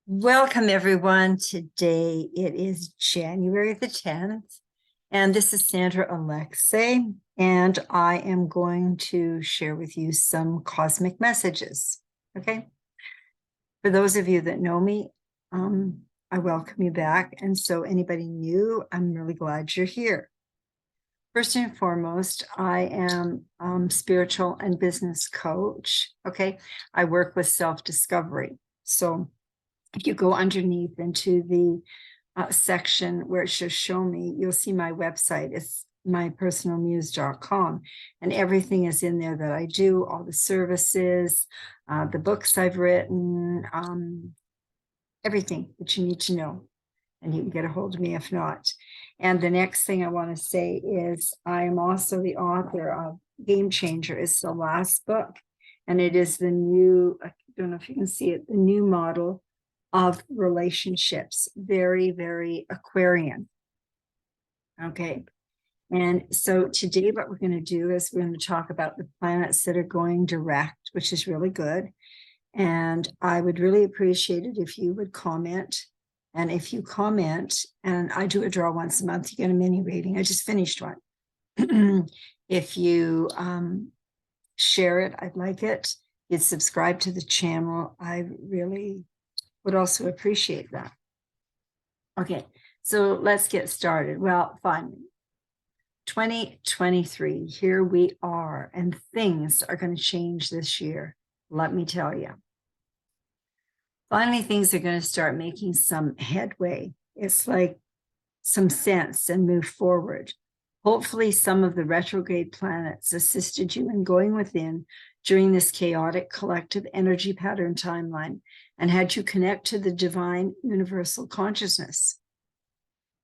Welcome, everyone. Today it is January the 10th, and this is Sandra Alexei, and I am going to share with you some cosmic messages. Okay. For those of you that know me, I welcome you back. And so anybody new, I'm really glad you're here. First and foremost, I am spiritual and business coach. Okay. I work with self-discovery. So if you go underneath into the section where it says show me, you'll see my website. It's mypersonalmuse.com, and everything is in there that I do, all the services, the books I've written, everything that you need to know, and you can get a hold of me if not. And the next thing I want to say is I am also the author of Game Changer. It's the last book, and it is the new, I don't know if you can see it, the new model of relationships. Very, very Aquarian. Okay. And so today what we're going to do is we're going to talk about the planets that are going direct, which is really good. And I would really appreciate it if you would comment. And if you comment, and I do a draw once a month, you get a mini reading. I just finished one. If you share it, I'd like it. You'd subscribe to the channel. I really would also appreciate that. Okay, so let's get started. Well, finally, 2023, here we are, and things are going to change this year. Let me tell you. Finally, things are going to start making some headway. It's like some sense and move forward. Hopefully, some of the retrograde planets assisted you in going within during this chaotic collective energy pattern timeline and had you connect to the divine universal consciousness.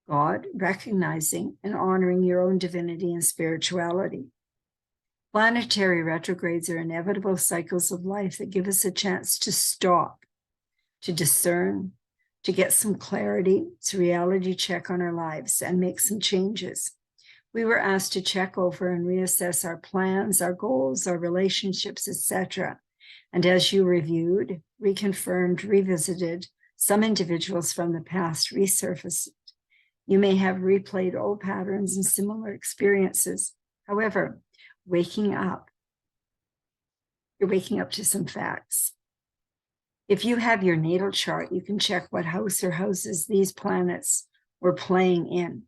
God, recognizing and honoring your own divinity and spirituality. Planetary retrogrades are inevitable cycles of life that give us a chance to stop, to discern, to get some clarity, to reality check on our lives and make some changes. We were asked to check over and reassess our plans, our goals, our relationships, etc. And as you reviewed, reconfirmed, revisited, some individuals from the past resurfaced. You may have replayed old patterns and similar experiences. However, you're waking up to some facts. If you have your natal chart, you can check what house or houses these planets were playing in.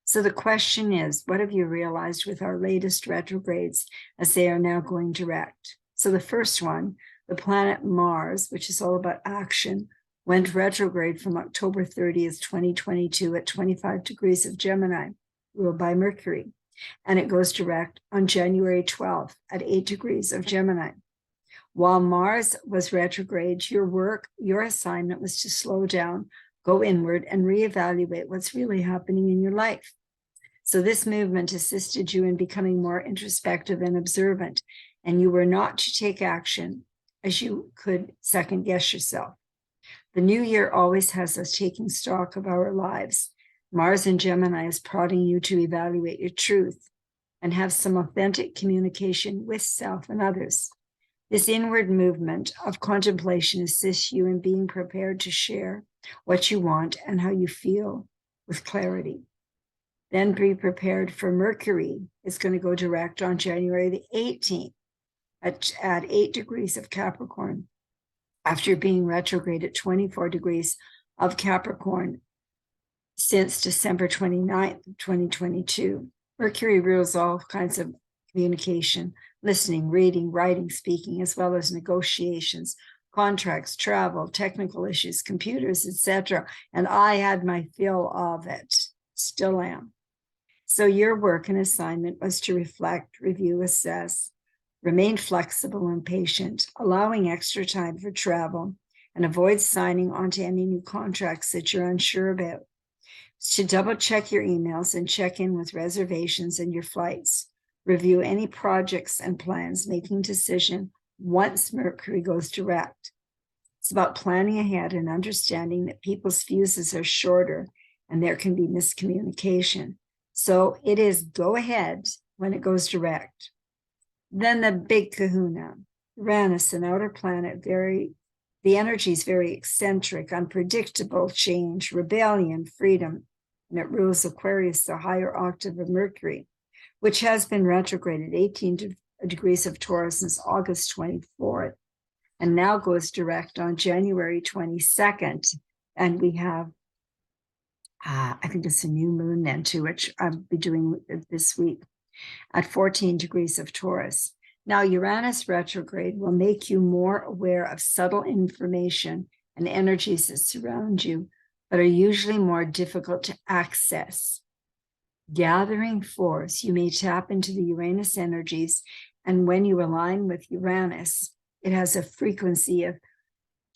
So the question is, what have you realized with our latest retrogrades as they are now going direct? So the first one, the planet Mars, which is all about action, went retrograde from October 30th, 2022 at 25 degrees of Gemini, ruled by Mercury. And it goes direct on January 12th at 8 degrees of Gemini. While Mars was retrograde, your work, your assignment was to slow down, go inward, and reevaluate what's really happening in your life. So this movement assisted you in becoming more introspective and observant, and you were not to take action as you could second guess yourself. The new year always has us taking stock of our lives. Mars in Gemini is prodding you to evaluate your truth and have some authentic communication with self and others. This inward movement of contemplation assists you in being prepared to share what you want and how you feel with clarity. Then be prepared for Mercury. It's going to go direct on January the 18th at 8 degrees of Capricorn, after being retrograde at 24 degrees of Capricorn since December 29th, 2022. Mercury rules all kinds of communication, listening, reading, writing, speaking, as well as negotiations, contracts, travel, technical issues, computers, etc. And I had my fill of it, still am. So your work and assignment was to reflect, review, assess, remain flexible and patient, allowing extra time for travel, and avoid signing onto any new contracts that you're unsure about. To double check your emails and check in with reservations and your flights. Review any projects and plans, making decision once Mercury goes direct. It's about planning ahead and understanding that people's fuses are shorter and there can be miscommunication. So it is go ahead when it goes direct. Then the big kahuna, Uranus, an outer planet, very The energy is very eccentric, unpredictable, change, rebellion, freedom, and it rules Aquarius, the higher octave of Mercury, which has been retrograded 18 degrees of Taurus since August 24th, and now goes direct on January 22nd. And we have, I think it's a new moon then too, which I'll be doing this week at 14 degrees of Taurus. Now, Uranus retrograde will make you more aware of subtle information and energies that surround you, but are usually more difficult to access. Gathering force, you may tap into the Uranus energies, and when you align with Uranus, it has a frequency of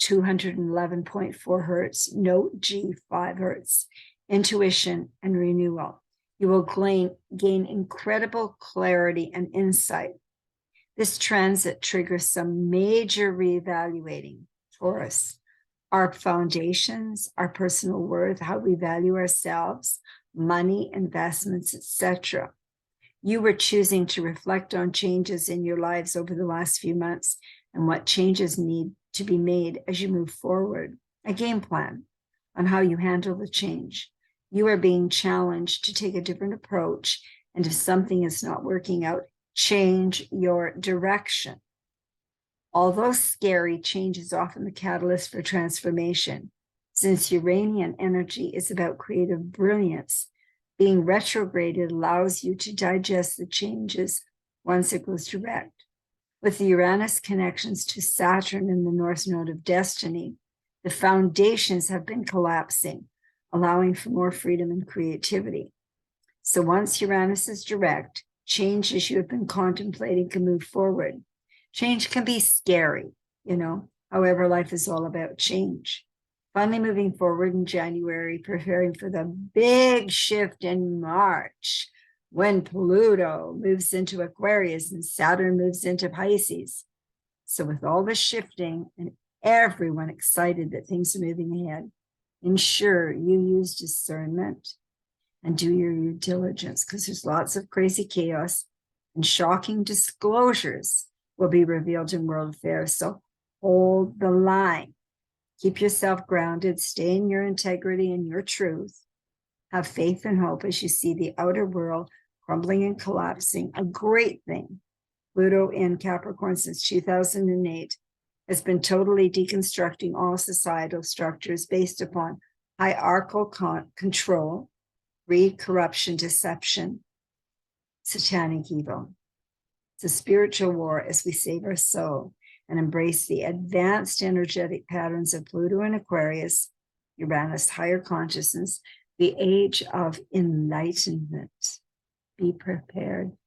211.4 hertz, note G, 5 hertz, intuition and renewal. You will gain incredible clarity and insight. This transit triggers some major reevaluating. Taurus, our foundations, our personal worth, how we value ourselves, money, investments, etc. You were choosing to reflect on changes in your lives over the last few months and what changes need to be made as you move forward. A game plan on how you handle the change. You are being challenged to take a different approach, and if something is not working out, change your direction. Although scary, change is often the catalyst for transformation. Since Uranian energy is about creative brilliance, being retrograded allows you to digest the changes once it goes direct. With the Uranus connections to Saturn in the North Node of Destiny, the foundations have been collapsing, allowing for more freedom and creativity. So once Uranus is direct, changes you have been contemplating can move forward. Change can be scary, however, life is all about change. Finally moving forward in January, preparing for the big shift in March, when Pluto moves into Aquarius and Saturn moves into Pisces. So with all the shifting and everyone excited that things are moving ahead, ensure you use discernment and do your due diligence, because there's lots of crazy chaos and shocking disclosures will be revealed in world affairs. So hold the line. Keep yourself grounded, stay in your integrity and your truth. Have faith and hope as you see the outer world crumbling and collapsing. A great thing. Pluto in Capricorn since 2008 has been totally deconstructing all societal structures based upon hierarchical control, greed, corruption, deception, satanic evil. It's a spiritual war as we save our soul and embrace the advanced energetic patterns of Pluto and Aquarius, Uranus, higher consciousness, the age of enlightenment. Be prepared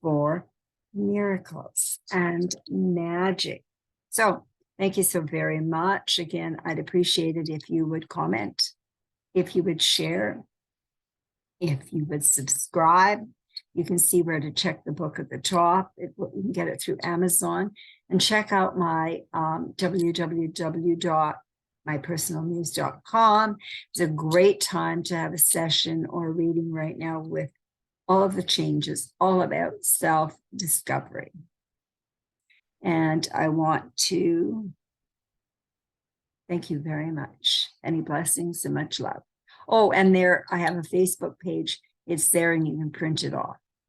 for miracles and magic. So thank you so very much. Again, I'd appreciate it if you would comment, if you would share, if you would subscribe. You can see where to check the book at the top. You can get it through Amazon, and check out my www.mypersonalnews.com. It's a great time to have a session or a reading right now with all of the changes, all about self-discovery. And I want to thank you very much. Any blessings and much love. Oh, and there I have a Facebook page. It's there and you can print it off.